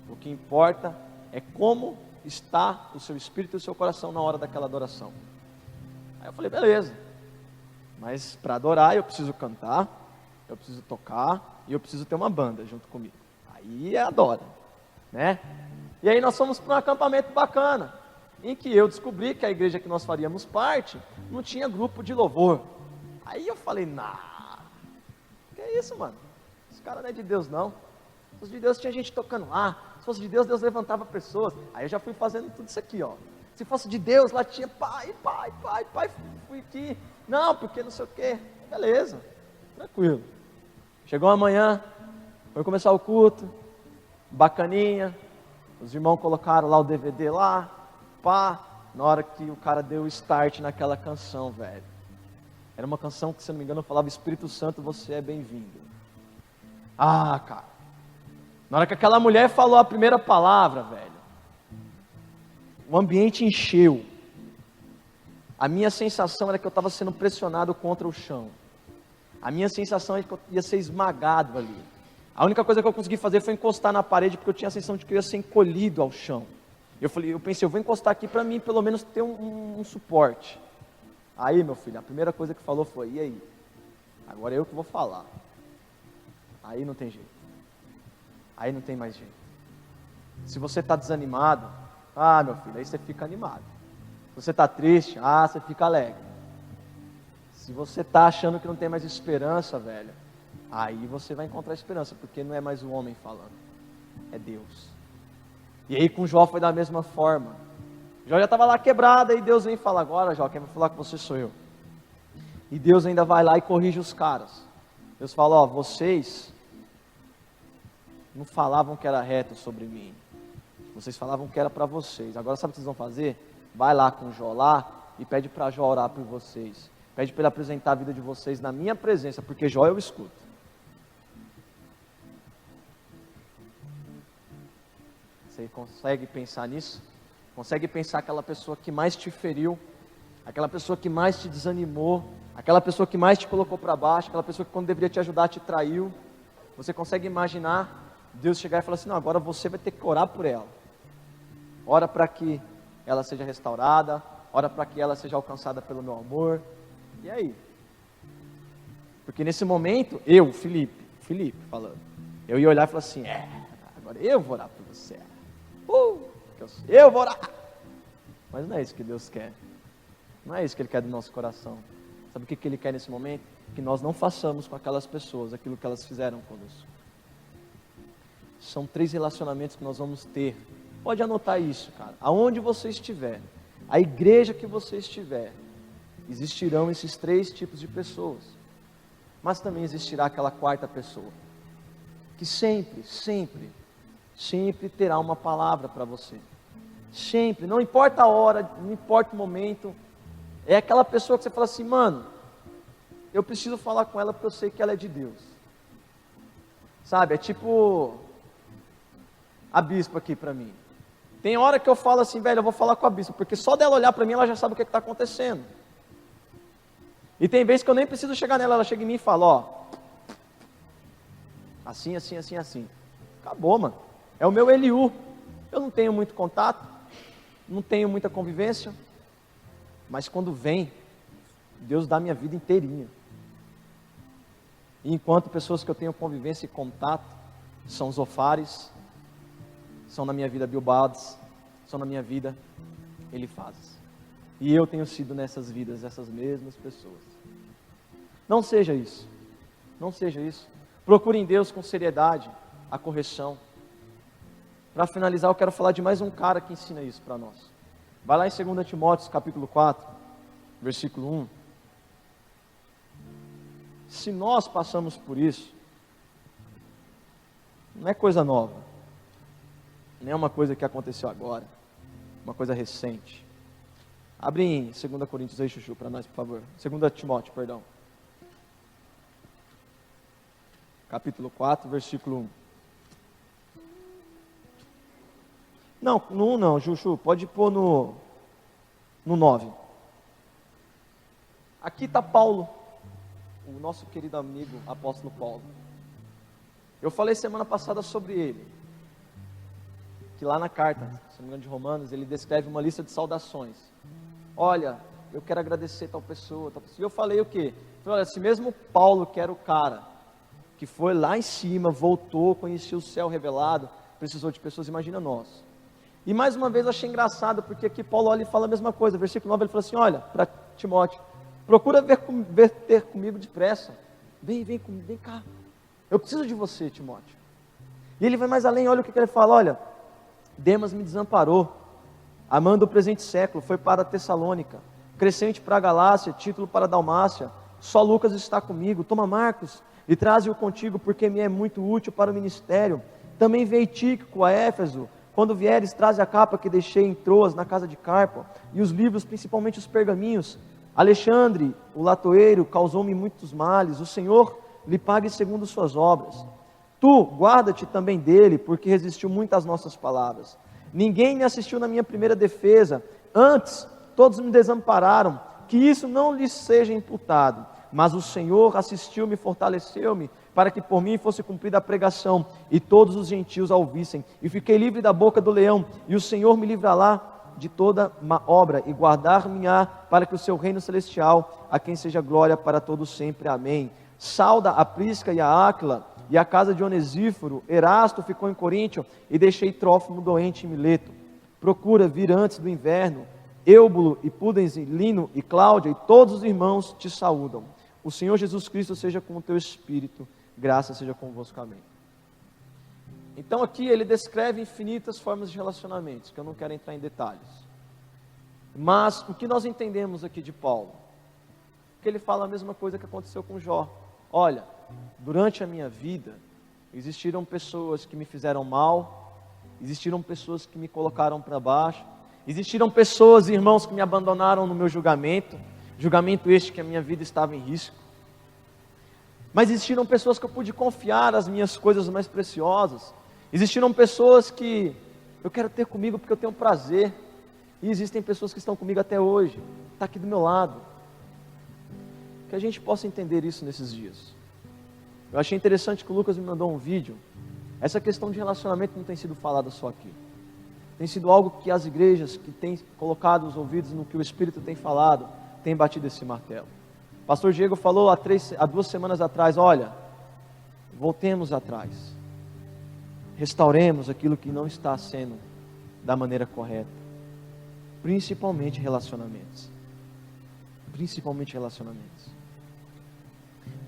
[SPEAKER 1] o que importa é como está o seu espírito e o seu coração na hora daquela adoração. Aí eu falei, beleza, mas para adorar eu preciso cantar, eu preciso tocar e eu preciso ter uma banda junto comigo. Aí adora, né? E aí nós fomos para um acampamento bacana, em que eu descobri que a igreja que nós faríamos parte não tinha grupo de louvor. Aí eu falei, que é isso, mano? Esse cara não é de Deus, não. Se fosse de Deus, tinha gente tocando lá. Se fosse de Deus, Deus levantava pessoas. Aí eu já fui fazendo tudo isso aqui, ó. Se fosse de Deus, lá tinha pai, fui aqui. Não, porque não sei o quê. Beleza, tranquilo. Chegou amanhã, foi começar o culto, bacaninha. Os irmãos colocaram lá o DVD lá, na hora que o cara deu o start naquela canção, velho. Era uma canção que, se não me engano, falava: Espírito Santo, você é bem-vindo. Cara. Na hora que aquela mulher falou a primeira palavra, velho, o ambiente encheu. A minha sensação era que eu estava sendo pressionado contra o chão. A minha sensação era que eu ia ser esmagado ali. A única coisa que eu consegui fazer foi encostar na parede, porque eu tinha a sensação de que eu ia ser encolhido ao chão. Eu pensei, eu vou encostar aqui para mim pelo menos ter um suporte. Aí, meu filho, a primeira coisa que falou foi: e aí? Agora eu que vou falar. Aí não tem jeito. Aí não tem mais jeito. Se você está desanimado, meu filho, aí você fica animado. Se você está triste, você fica alegre. Se você está achando que não tem mais esperança, velho, aí você vai encontrar esperança, porque não é mais o homem falando, é Deus. E aí com Jó foi da mesma forma. Jó já estava lá quebrado, aí Deus vem falar: agora, Jó, quem vai falar com você sou eu. E Deus ainda vai lá e corrige os caras. Deus fala: vocês não falavam que era reto sobre mim, vocês falavam que era para vocês. Agora sabe o que vocês vão fazer? Vai lá com Jó lá e pede para Jó orar por vocês. Pede para ele apresentar a vida de vocês na minha presença, porque Jó eu escuto. Você consegue pensar nisso? Consegue pensar aquela pessoa que mais te feriu, aquela pessoa que mais te desanimou, aquela pessoa que mais te colocou para baixo, aquela pessoa que quando deveria te ajudar te traiu? Você consegue imaginar Deus chegar e falar assim: não, agora você vai ter que orar por ela. Ora para que ela seja restaurada, ora para que ela seja alcançada pelo meu amor. E aí? Porque nesse momento, eu, Felipe falando, eu ia olhar e falar assim: agora eu vou orar por você. Eu vou orar. Mas não é isso que Deus quer. Não é isso que Ele quer do nosso coração. Sabe o que Ele quer nesse momento? Que nós não façamos com aquelas pessoas aquilo que elas fizeram conosco. São 3 relacionamentos que nós vamos ter. Pode anotar isso, cara. Aonde você estiver, a igreja que você estiver, existirão esses 3 tipos de pessoas. Mas também existirá aquela 4ª pessoa, que sempre terá uma palavra para você. Sempre, não importa a hora, não importa o momento. É aquela pessoa que você fala assim: mano, eu preciso falar com ela porque eu sei que ela é de Deus. Sabe, é tipo a bispa aqui para mim. Tem hora que eu falo assim: velho, eu vou falar com a bispa, porque só dela olhar para mim ela já sabe o que está acontecendo. E tem vezes que eu nem preciso chegar nela, ela chega em mim e fala: assim. Acabou, mano. É o meu Eliú. Eu não tenho muito contato, não tenho muita convivência, mas quando vem, Deus dá minha vida inteirinha. E enquanto pessoas que eu tenho convivência e contato são Zofares, são na minha vida Bilbados, são na minha vida Elifazes. E eu tenho sido nessas vidas essas mesmas pessoas. Não seja isso. Não seja isso. Procure em Deus com seriedade a correção. Para finalizar, eu quero falar de mais um cara que ensina isso para nós. Vai lá em 2 Timóteo, capítulo 4, versículo 1. Se nós passamos por isso, não é coisa nova. Não é uma coisa que aconteceu agora. Uma coisa recente. Abre em 2 Coríntios aí, Chuchu, para nós, por favor. 2 Timóteo, perdão. Capítulo 4, versículo 1. Não, no 1 não, Chuchu, pode pôr no 9. Aqui está Paulo, o nosso querido amigo, apóstolo Paulo. Eu falei semana passada sobre ele, que lá na carta, se não me engano, de Romanos, ele descreve uma lista de saudações. Olha, eu quero agradecer tal pessoa, tal pessoa. E eu falei o quê? Eu falei, olha, se mesmo Paulo, que era o cara, que foi lá em cima, voltou, conhecia o céu revelado, precisou de pessoas, imagina nós. E mais uma vez eu achei engraçado, porque aqui Paulo olha e fala a mesma coisa. Versículo 9, ele fala assim, olha, para Timóteo, procura ver ter comigo depressa. Vem cá. Eu preciso de você, Timóteo. E ele vai mais além, olha o que ele fala, olha, Demas me desamparou, amando o presente século, foi para Tessalônica, Crescente para a Galácia, Título para a Dalmácia, só Lucas está comigo, toma Marcos e traze-o contigo, porque me é muito útil para o ministério. Também veio Tíquico a Éfeso, quando vieres, traze a capa que deixei em Troas, na casa de Carpo, e os livros, principalmente os pergaminhos. Alexandre, o latoeiro, causou-me muitos males, o Senhor lhe pague segundo suas obras. Tu, guarda-te também dele, porque resistiu muito às nossas palavras. Ninguém me assistiu na minha primeira defesa, antes todos me desampararam, que isso não lhes seja imputado. Mas o Senhor assistiu-me, fortaleceu-me, para que por mim fosse cumprida a pregação, e todos os gentios a ouvissem. E fiquei livre da boca do leão, e o Senhor me livrará de toda má obra, e guardar-me-á para que o seu reino celestial, a quem seja glória para todos sempre. Amém. Sauda a Prisca e a Áquila, e a casa de Onesíforo. Erasto ficou em Coríntio, e deixei Trófimo doente em Mileto. Procura vir antes do inverno. Eubulo e Pudens e Lino e Cláudia e todos os irmãos te saúdam. O Senhor Jesus Cristo seja com o teu espírito, graça seja convosco. Amém. Então aqui ele descreve infinitas formas de relacionamentos, que eu não quero entrar em detalhes. Mas o que nós entendemos aqui de Paulo? Que ele fala a mesma coisa que aconteceu com Jó. Olha, durante a minha vida, existiram pessoas que me fizeram mal, existiram pessoas que me colocaram para baixo, existiram pessoas, irmãos, que me abandonaram no meu julgamento este que a minha vida estava em risco. Mas existiram pessoas que eu pude confiar as minhas coisas mais preciosas. Existiram pessoas que eu quero ter comigo porque eu tenho prazer. E existem pessoas que estão comigo até hoje, está aqui do meu lado. Que a gente possa entender isso nesses dias. Eu achei interessante que o Lucas me mandou um vídeo. Essa questão de relacionamento não tem sido falada só aqui. Tem sido algo que as igrejas que têm colocado os ouvidos no que o Espírito tem falado, têm batido esse martelo. O pastor Diego falou há 2 semanas atrás, olha, voltemos atrás. Restauremos aquilo que não está sendo da maneira correta. Principalmente relacionamentos. Principalmente relacionamentos.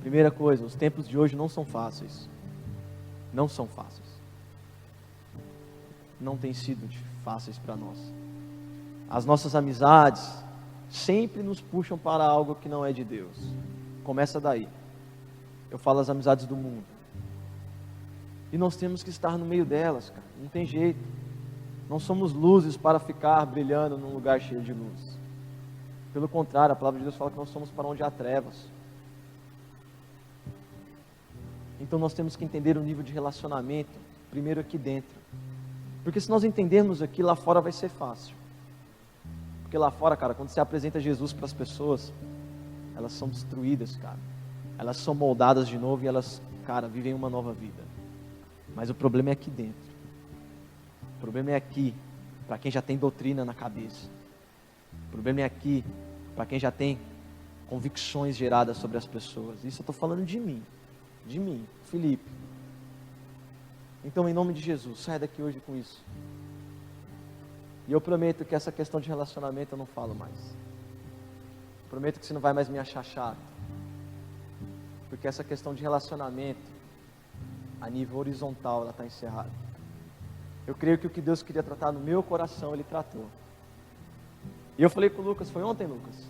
[SPEAKER 1] Primeira coisa, os tempos de hoje não são fáceis. Não são fáceis. Não têm sido fáceis para nós. As nossas amizades sempre nos puxam para algo que não é de Deus. Começa daí. Eu falo as amizades do mundo. E nós temos que estar no meio delas, cara. Não tem jeito. Não somos luzes para ficar brilhando num lugar cheio de luz. Pelo contrário, a palavra de Deus fala que nós somos para onde há trevas. Então nós temos que entender o nível de relacionamento, primeiro aqui dentro. Porque se nós entendermos aqui, lá fora vai ser fácil. Porque lá fora, cara, quando você apresenta Jesus para as pessoas, elas são destruídas, cara. Elas são moldadas de novo e elas, cara, vivem uma nova vida. Mas o problema é aqui dentro. O problema é aqui, para quem já tem doutrina na cabeça. O problema é aqui, para quem já tem convicções geradas sobre as pessoas. Isso eu estou falando de mim, Felipe. Então, em nome de Jesus, saia daqui hoje com isso. E eu prometo que essa questão de relacionamento eu não falo mais. Prometo que você não vai mais me achar chato. Porque essa questão de relacionamento, a nível horizontal, ela está encerrada. Eu creio que o que Deus queria tratar no meu coração, Ele tratou. E eu falei com o Lucas, foi ontem, Lucas?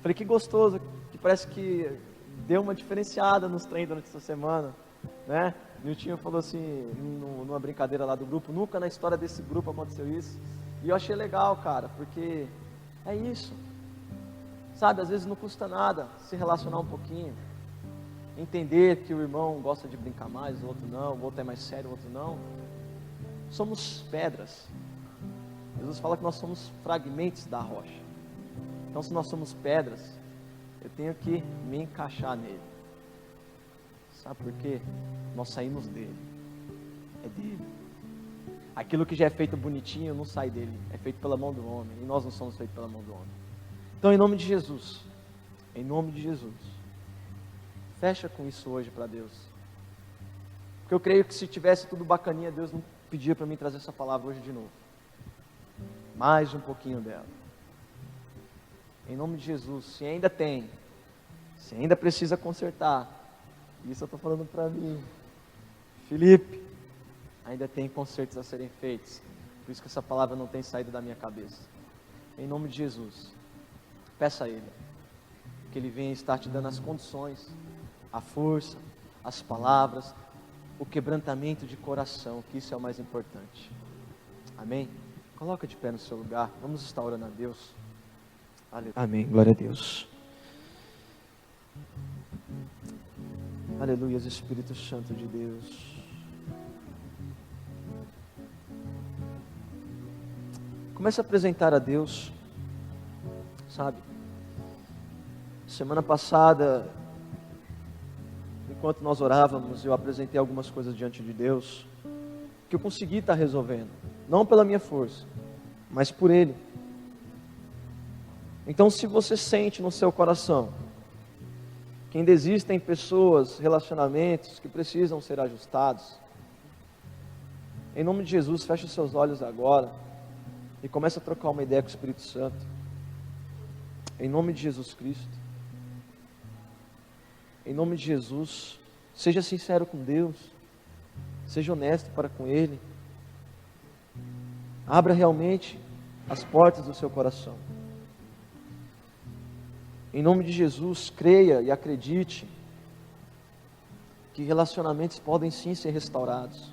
[SPEAKER 1] Falei, que gostoso, que parece que deu uma diferenciada nos treinos durante essa semana. né? Niltinho falou assim, numa brincadeira lá do grupo, nunca na história desse grupo aconteceu isso. E eu achei legal, cara, porque é isso. Sabe, às vezes não custa nada se relacionar um pouquinho. Entender que o irmão gosta de brincar mais, o outro não, o outro é mais sério, o outro não. Somos pedras. Jesus fala que nós somos fragmentos da rocha. Então, se nós somos pedras, eu tenho que me encaixar nele. Sabe por quê? Nós saímos dele. É dele. Aquilo que já é feito bonitinho não sai dele. É feito pela mão do homem. E nós não somos feitos pela mão do homem. Então, em nome de Jesus. Em nome de Jesus. Fecha com isso hoje para Deus. Porque eu creio que se tivesse tudo bacaninha, Deus não pedia para mim trazer essa palavra hoje de novo. Mais um pouquinho dela. Em nome de Jesus. Se ainda tem, se ainda precisa consertar, isso eu estou falando para mim, Felipe, ainda tem consertos a serem feitos. Por isso que essa palavra não tem saído da minha cabeça. Em nome de Jesus, peça a Ele que Ele venha estar te dando as condições, a força, as palavras, o quebrantamento de coração, que isso é o mais importante. Amém? Coloca de pé no seu lugar, vamos estar orando a Deus. Aleluia. Amém, glória a Deus. Aleluia, Espírito Santo de Deus. Comece a apresentar a Deus, sabe? Semana passada, enquanto nós orávamos, eu apresentei algumas coisas diante de Deus, que eu consegui estar resolvendo, não pela minha força, mas por Ele. Então, se você sente no seu coração que ainda existem pessoas, relacionamentos que precisam ser ajustados, em nome de Jesus, feche os seus olhos agora e comece a trocar uma ideia com o Espírito Santo. Em nome de Jesus Cristo. Em nome de Jesus, seja sincero com Deus, seja honesto para com Ele. Abra realmente as portas do seu coração. Em nome de Jesus, creia e acredite que relacionamentos podem sim ser restaurados.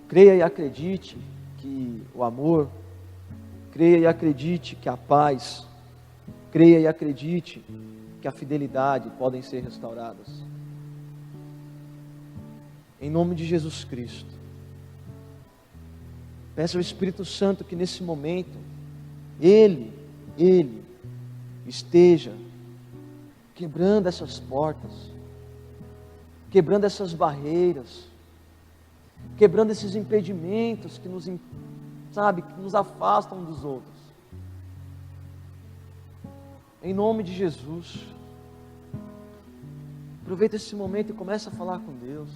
[SPEAKER 1] Creia e acredite que o amor, creia e acredite que a paz, creia e acredite que a fidelidade podem ser restauradas. Em nome de Jesus Cristo. Peça ao Espírito Santo que nesse momento, Ele esteja quebrando essas portas, quebrando essas barreiras, quebrando esses impedimentos que nos, que nos afastam dos outros. Em nome de Jesus. Aproveita esse momento e comece a falar com Deus.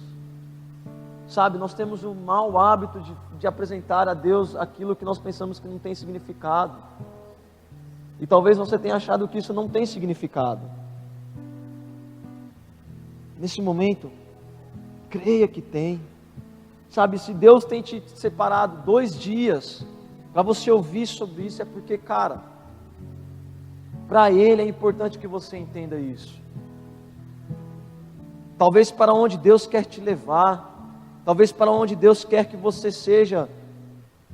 [SPEAKER 1] Sabe, nós temos o mau hábito de apresentar a Deus aquilo que nós pensamos que não tem significado. E talvez você tenha achado que isso não tem significado. Nesse momento, creia que tem. Sabe, se Deus tem te separado 2 dias para você ouvir sobre isso, é porque, cara, para Ele é importante que você entenda isso. Talvez para onde Deus quer te levar, talvez para onde Deus quer que você seja,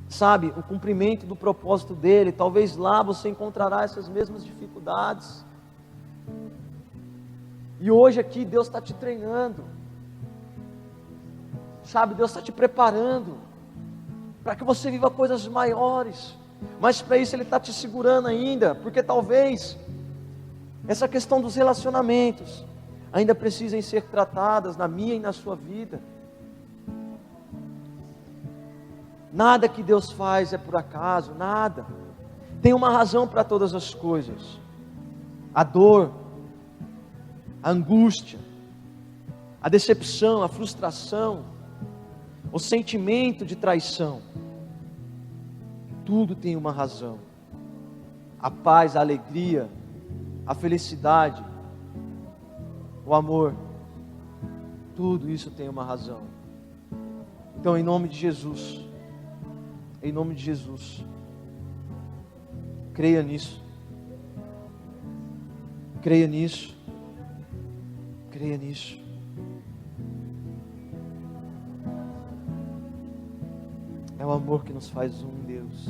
[SPEAKER 1] sabe, o cumprimento do propósito dEle, talvez lá você encontrará essas mesmas dificuldades. E hoje aqui Deus está te treinando, sabe, Deus está te preparando, para que você viva coisas maiores, mas para isso Ele está te segurando ainda, porque talvez essa questão dos relacionamentos ainda precisem ser tratadas na minha e na sua vida. Nada que Deus faz é por acaso, nada. Tem uma razão para todas as coisas. A dor, a angústia, a decepção, a frustração, o sentimento de traição, tudo tem uma razão. A paz, a alegria, a felicidade, o amor, tudo isso tem uma razão. Então, em nome de Jesus, em nome de Jesus, creia nisso, creia nisso, creia nisso. É o amor que nos faz um, Deus.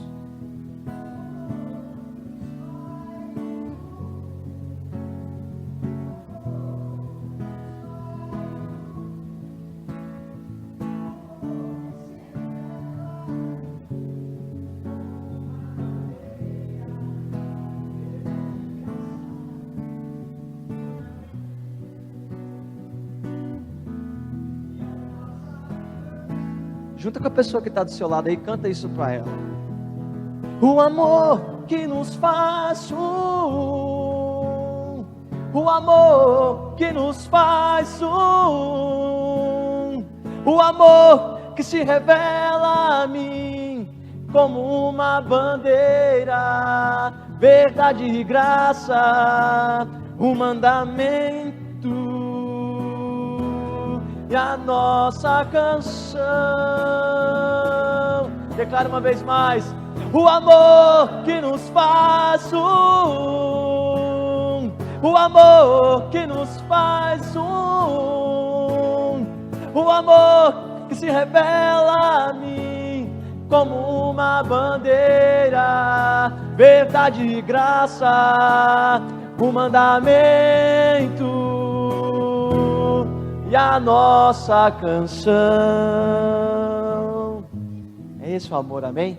[SPEAKER 1] Junta com a pessoa que está do seu lado aí, canta isso para ela. O amor que nos faz um, o amor que nos faz um, o amor que se revela a mim como uma bandeira, verdade e graça, um mandamento e a nossa canção. Declara uma vez mais: o amor que nos faz um, o amor que nos faz um, o amor que se revela a mim como uma bandeira, verdade e graça, um mandamento e a nossa canção. É esse o amor, amém?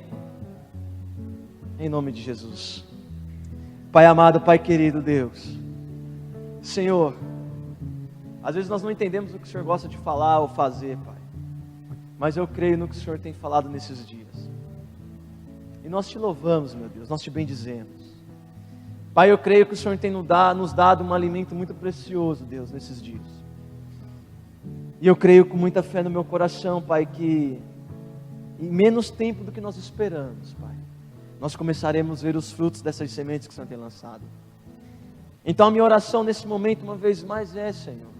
[SPEAKER 1] Em nome de Jesus. Pai amado, Pai querido Deus, Senhor, às vezes nós não entendemos o que o Senhor gosta de falar ou fazer, Pai, mas eu creio no que o Senhor tem falado nesses dias, e nós te louvamos, meu Deus, nós te bendizemos. Pai, eu creio que o Senhor tem nos dado um alimento muito precioso, Deus, nesses dias. E eu creio com muita fé no meu coração, Pai, que em menos tempo do que nós esperamos, Pai, nós começaremos a ver os frutos dessas sementes que o Senhor tem lançado. Então a minha oração nesse momento, uma vez mais, é, Senhor,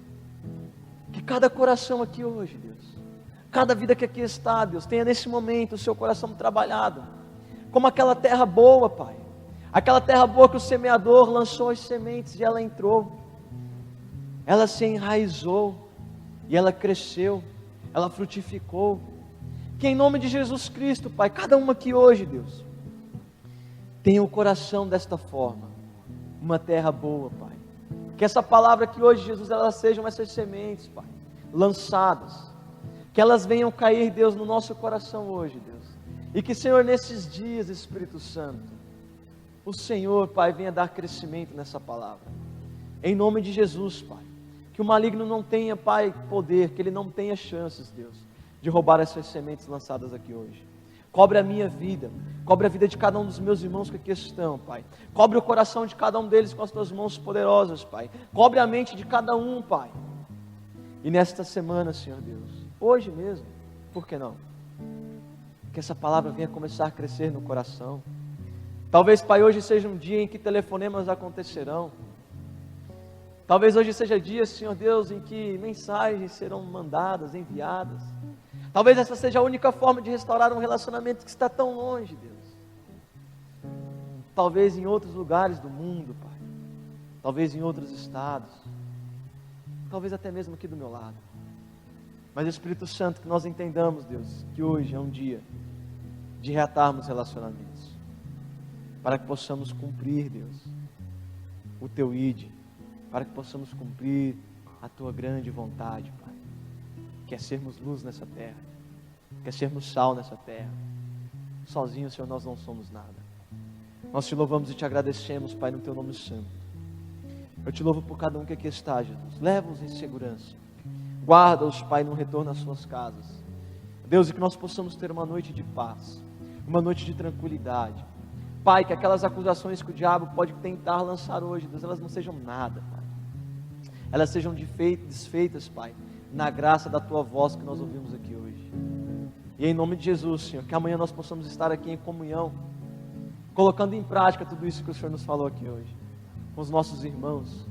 [SPEAKER 1] que cada coração aqui hoje, Deus, cada vida que aqui está, Deus, tenha nesse momento o seu coração trabalhado, como aquela terra boa, Pai, aquela terra boa que o semeador lançou as sementes e ela entrou, ela se enraizou, e ela cresceu, ela frutificou. Que em nome de Jesus Cristo, Pai, cada uma aqui hoje, Deus, tenha o coração desta forma, uma terra boa, Pai. Que essa palavra aqui hoje, Jesus, elas sejam essas sementes, Pai, lançadas. Que elas venham cair, Deus, no nosso coração hoje, Deus. E que, Senhor, nesses dias, Espírito Santo, o Senhor, Pai, venha dar crescimento nessa palavra. Em nome de Jesus, Pai. Que o maligno não tenha, Pai, poder, que ele não tenha chances, Deus, de roubar essas sementes lançadas aqui hoje. Cobre a minha vida, cobre a vida de cada um dos meus irmãos que aqui estão, Pai. Cobre o coração de cada um deles com as tuas mãos poderosas, Pai. Cobre a mente de cada um, Pai. E nesta semana, Senhor Deus, hoje mesmo, por que não? Que essa palavra venha começar a crescer no coração. Talvez, Pai, hoje seja um dia em que telefonemas acontecerão. Talvez hoje seja dia, Senhor Deus, em que mensagens serão mandadas, enviadas. Talvez essa seja a única forma de restaurar um relacionamento que está tão longe, Deus. Talvez em outros lugares do mundo, Pai. Talvez em outros estados. Talvez até mesmo aqui do meu lado. Mas, Espírito Santo, que nós entendamos, Deus, que hoje é um dia de reatarmos relacionamentos. Para que possamos cumprir, Deus, o Teu ID. Para que possamos cumprir a Tua grande vontade, Pai. Que é sermos luz nessa terra. Que é sermos sal nessa terra. Sozinhos, Senhor, nós não somos nada. Nós te louvamos e te agradecemos, Pai, no Teu nome santo. Eu te louvo por cada um que aqui está, Jesus. Leva-os em segurança. Guarda-os, Pai, no retorno às suas casas. Deus, e que nós possamos ter uma noite de paz. Uma noite de tranquilidade. Pai, que aquelas acusações que o diabo pode tentar lançar hoje, Deus, elas não sejam nada, Pai. Elas sejam desfeitas, Pai, na graça da Tua voz que nós ouvimos aqui hoje. E em nome de Jesus, Senhor, que amanhã nós possamos estar aqui em comunhão, colocando em prática tudo isso que o Senhor nos falou aqui hoje, com os nossos irmãos,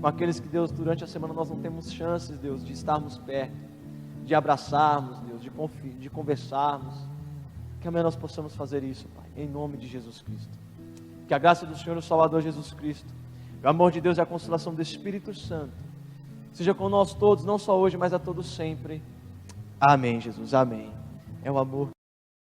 [SPEAKER 1] com aqueles que, Deus, durante a semana nós não temos chances, Deus, de estarmos perto, de abraçarmos, Deus, de conversarmos. Que amanhã nós possamos fazer isso, Pai, em nome de Jesus Cristo. Que a graça do Senhor, o Salvador Jesus Cristo, o amor de Deus e a consolação do Espírito Santo seja com nós todos, não só hoje, mas a todos sempre. Amém, Jesus, amém. É o amor